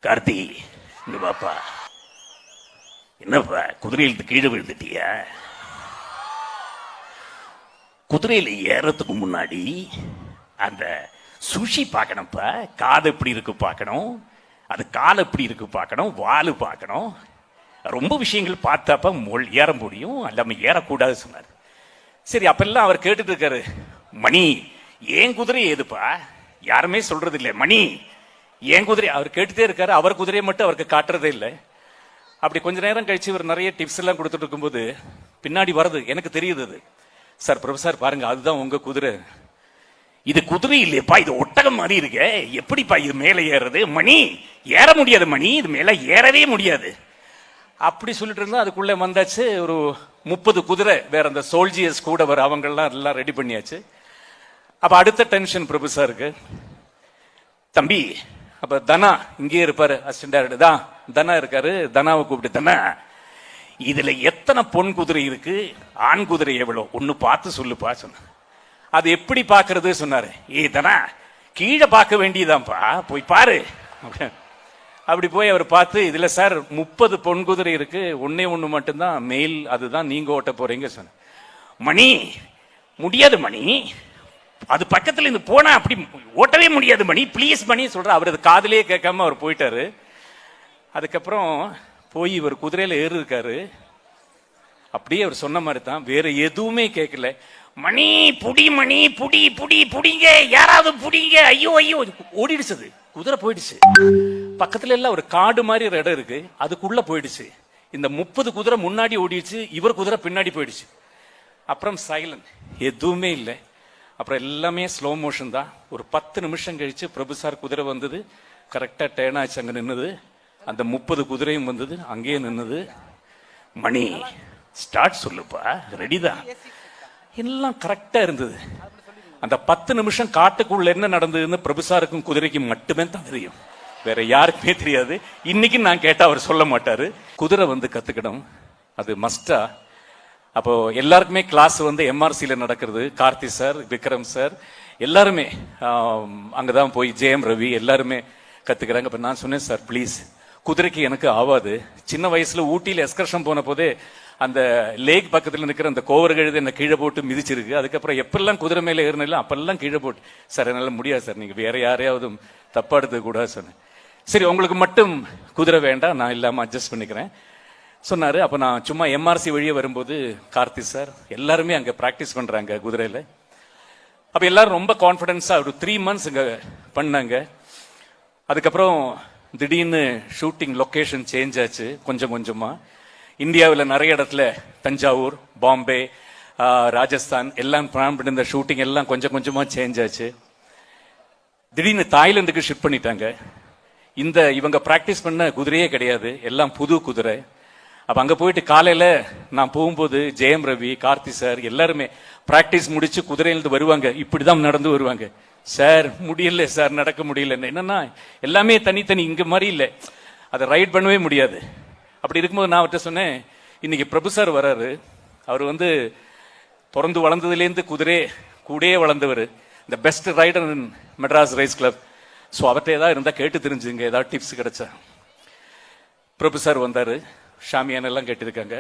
கார்த்தி, இங்க பாப்பா. என்னப்பா குதிரையில கீழே விழுந்துட்டியா? குதிரையில ஏறத்துக்கு முன்னாடி அந்த சுஷி பார்க்கணும்ப்பா. காது எப்படி இருக்கு பார்க்கணும், அது கால் எப்படி இருக்கு பார்க்கணும், வால் பார்க்கணும். ரொம்ப விஷயங்கள் பார்த்தாப்ப ஏற முடியும், அல்லாம ஏறக்கூடாது சொன்னார். சரி, அப்பெல்லாம் அவர் கேட்டுட்டு இருக்காரு, மணி ஏன் குதிரை ஏதுப்பா? யாருமே சொல்றது இல்லை, மணி ஏன் குதிரை. அவர் கேட்டுட்டே இருக்காரு, அவர் குதிரையை மட்டும் அவருக்கு காட்டுறதே இல்லை. அப்படி கொஞ்ச நேரம் கழிச்சு இவர் நிறைய டிப்ஸ் எல்லாம் கொடுத்துட்டு இருக்கும்போது பின்னாடி வருது, எனக்கு தெரியுது அது. சார் ப்ரொஃபஸர் பாருங்க, அதுதான் உங்க குதிரை. இது குதிரை இல்லையப்பா, இது ஒட்டகம் மாதிரி இருக்கு, எப்படிப்பா இது மேலே ஏறது? மணி ஏற முடியாது, மணி இது மேல ஏறவே முடியாது. அப்படி சொல்லிட்டு இருந்தா அதுக்குள்ள வந்தாச்சு ஒரு 30 குதிரை, வேற அந்த சோல்ஜியர்ஸ் கூட வர அவங்கெல்லாம் எல்லாம் ரெடி பண்ணியாச்சு. அப்ப அடுத்த டென்ஷன் ப்ரொஃபஸருக்கு. தம்பி, அப்ப தனா இங்கே இருப்பாரு, அசிஸ்டன்ட் டைரக்டர் தான் தனா இருக்காரு. தனாவை கூப்பிட்டு, தனா இதுல எத்தனை பொன் குதிரை இருக்கு, ஆண் குதிரை எவ்வளவு, ஒன்னு பார்த்து சொல்லுப்பா சொன்ன. அது எப்படி பாக்குறது சொன்னாரு. தனா கீழே பார்க்க வேண்டியதான்ப்பா, போய் பாரு. அப்படி போய் அவர் பார்த்து, இதுல சார் 30 பொன் குதிரை இருக்கு, ஒன்னே ஒண்ணு மட்டும்தான் மேல், அதுதான் நீங்க ஓட்ட போறீங்க சொன்ன. மணி முடியாது மணி, அது பக்கத்துல இருந்து போனா அப்படி ஓட்டவே முடியாது மணி, பிளீஸ் மணி சொல்ற. அவரது காதலே கேட்காம அவர் போயிட்டாரு. அதுக்கப்புறம் போய் இவர் குதிரையில ஏறு இருக்காரு. அப்படியே அவர் சொன்ன மாதிரி தான், வேற எதுவுமே கேட்கல. மணி புடி, மணி புடி புடி புடிங்க, யாராவது புடிங்க, ஐயோ ஐயோ. ஓடிடுச்சு, குதிரை போயிடுச்சு. பக்கத்துல எல்லாம் ஒரு காடு மாதிரி ஒரு இடம் இருக்கு, அதுக்குள்ள போயிடுச்சு. இந்த 30 குதிரை முன்னாடி ஓடிடுச்சு, இவர் குதிரை பின்னாடி போயிடுச்சு. அப்புறம் சைலண்ட், எதுவுமே இல்லை. அப்புறம் எல்லாமே ஸ்லோ மோஷன் தான். ஒரு 10 நிமிஷம் கழிச்சு பிரபு சார் குதிரை வந்தது, கரெக்டா டேன் ஆச்சு, அங்க நின்னது. அந்த 30 குதிரையும் வந்தது, அங்கேயே நின்னது. மணி ஸ்டார்ட் சொல்லுப்பா, ரெடிதான். எல்லாம் கரெக்டா இருந்தது. அந்த 10 நிமிஷம் காட்டுக்குள்ள என்ன நடந்ததுன்னு பிரபுசாருக்கும் குதிரைக்கும் மட்டுமே தான் தெரியும், வேற யாருக்குமே தெரியாது. இன்னைக்கு நான் கேட்டா அவர் சொல்ல மாட்டாரு. குதிரை வந்து கத்துக்கணும், அது மஸ்டா. அப்போ எல்லாருக்குமே கிளாஸ் வந்து எம்ஆர்சியில நடக்கிறது. கார்த்தி சார், விக்ரம் சார் எல்லாருமே அங்கதான் போய், ஜெயம் ரவி எல்லாருமே கத்துக்கிறாங்க. அப்ப நான் சொன்னேன், சார் ப்ளீஸ், குதிரைக்கு எனக்கு ஆவாது. சின்ன வயசுல ஊட்டியில எஸ்கர்ஷன் போன போதே அந்த லேக் பக்கத்துல நிற்கிற அந்த கோவர் கழுது என்ன கீழே போட்டு மிதிச்சிருக்கு. அதுக்கப்புறம் எப்பெல்லாம் குதிரை மேல ஏறினாலும் அப்பெல்லாம் கீழே போட்டு, சார் என்னால முடியாது சார், நீங்க வேற யாரையாவது தப்பா எடுத்துக்க கூடாது சொன்னேன். சரி, உங்களுக்கு மட்டும் குதிரை வேண்டாம், நான் இல்லாம அட்ஜஸ்ட் பண்ணிக்கிறேன் சொன்னாரு. அப்ப நான் சும்மா எம்ஆர்சி வழியே வரும்போது கார்த்தி சார் எல்லாருமே அங்க பிராக்டிஸ் பண்றாங்க குதிரையில. அப்ப எல்லாரும் ரொம்ப கான்பிடன்ஸா ஒரு 3 months இங்க பண்ணாங்க. அதுக்கப்புறம் திடீர்னு ஷூட்டிங் லொகேஷன் சேஞ்ச் ஆச்சு கொஞ்சம் கொஞ்சமா. இந்தியாவில் நிறைய இடத்துல, தஞ்சாவூர், பாம்பே, ராஜஸ்தான் எல்லாம் பிளான் பண்ணிருந்த ஷூட்டிங் எல்லாம் கொஞ்சம் கொஞ்சமா சேஞ்ச் ஆச்சு. திடீர்னு தாய்லாந்துக்கு ஷிஃப்ட் பண்ணிட்டாங்க. இவங்க பிராக்டிஸ் பண்ண குதிரையே கிடையாது, எல்லாம் புது குதிரை. அப்ப அங்க போயிட்டு காலையில நான் போகும்போது ஜெயம் ரவி, கார்த்தி சார் எல்லாருமே பிராக்டிஸ் முடிச்சு குதிரையிலிருந்து வருவாங்க, இப்படிதான் நடந்து வருவாங்க. சார் முடியல சார், நடக்க முடியல. என்னன்னா எல்லாமே தனித்தனி, இங்க மாதிரி இல்லை, அதை ரைட் பண்ணவே முடியாது. அப்படி இருக்கும்போது நான் அவர்கிட்ட சொன்னேன், இன்னைக்கு பிரபு சார் வர்றாரு, அவர் வந்து பிறந்து வளர்ந்ததுலேருந்து குதிரை கூடயே வளர்ந்தவர், இந்த பெஸ்ட் ரைடர் இன் மெட்ராஸ் ரேஸ் கிளப். ஸோ அவர்கிட்ட ஏதாவது இருந்தால் கேட்டு தெரிஞ்சுங்க, ஏதாவது டிப்ஸ் கிடைச்சா. பிரபு சார் வந்தாரு, ஷாமியான் எல்லாம் கேட்டிருக்காங்க.